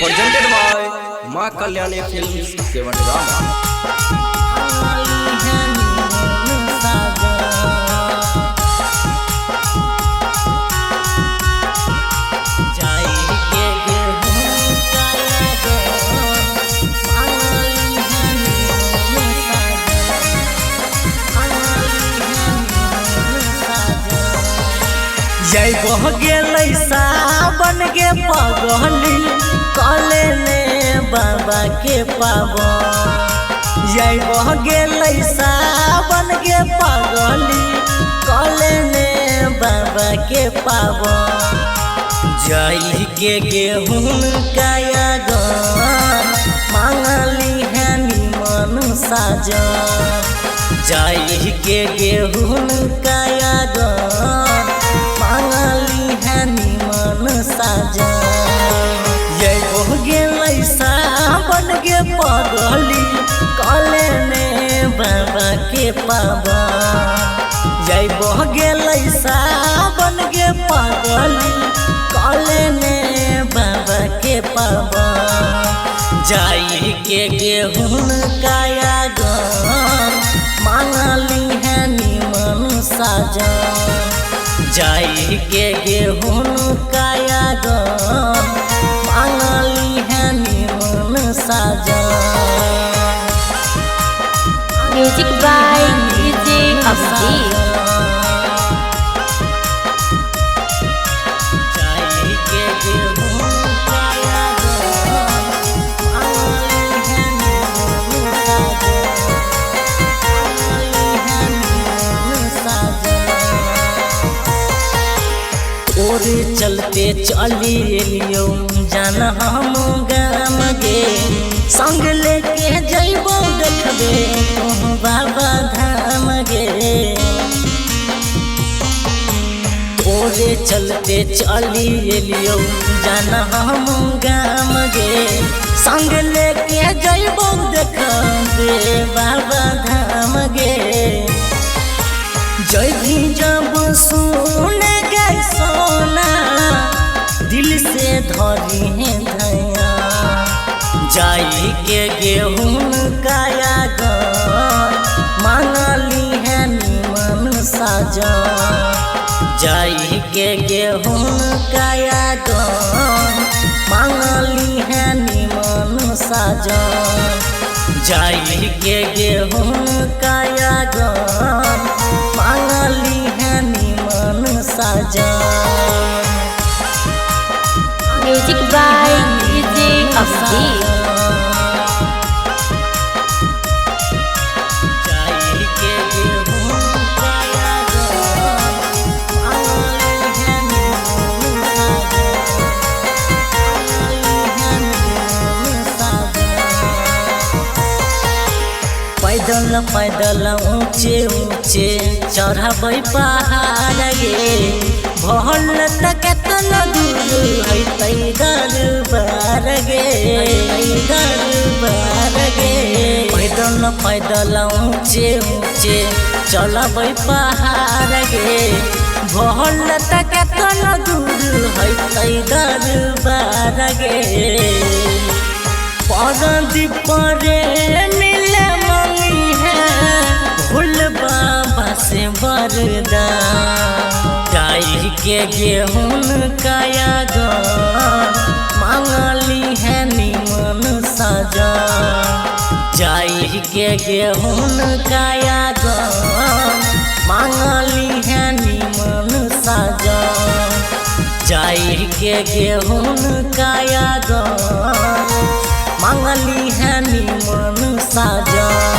presented by Ma Kalyani Films, Sevan जय बह गेलै सावन के पगली कले ने बाबा के पावन। जय बह गेलै सावन के पगली कले ने बाबा के पावन। जय के गेहूं काया गन मांगली है निमन साजन। जय के गेहूं काया गन मांगली है निमन साजन। जय हो गेलै सावन के पगली कले ने बाबा के पावन। जय बह गेलै सावन के पगली कले ने बाबा के पावन। जय के गेहूं काया गन मांगली है निमन साजन। जय के गेहूं काया गन मांगली है निमन साजन। Music by DJ Afzil. जय के गेहूं काया गन मांगली है निमन साजन। मांगली है निमन साजन। और चलते चली लियो जान हम गाम गे संग लेके जइबो देखबे तुम बाबा धाम गे। और चलते चली लियो जान हम गाम गे संग लेके जइबो देखबे बाबा धाम गे। जय भी जब सुन गए सोना दिल से धरी है धैया। जय के गेहूं काया गन मांगली है निमन साजन। जय के गेहूं काया गन मांगली है निमन साजन। जय के गेहूं काया गन मांगली है निमन साजन। Music by DJ Afzil. जय के गेहूं काया गन मांगली है निमन साजन। मांगली है निमन साजन। पैदल पैदल ऊंचे ऊंचे चढ़बै पहाड़ गे भल तक केतना दूर है दरबार गे। दरबार गे पैदल पैदल ऊंचे ऊंचे चढ़बै पहाड़ गे भल तक केतना दूर है दरबार गे। परदीप रे मिले भूल बाबा से वरदान। जय के गेहूं काया गन मांगली है निमन साजन। जय के गेहूं काया गन मांगली है निमन साजन। जय के गेहूं काया गन मांगली है निमन साजन।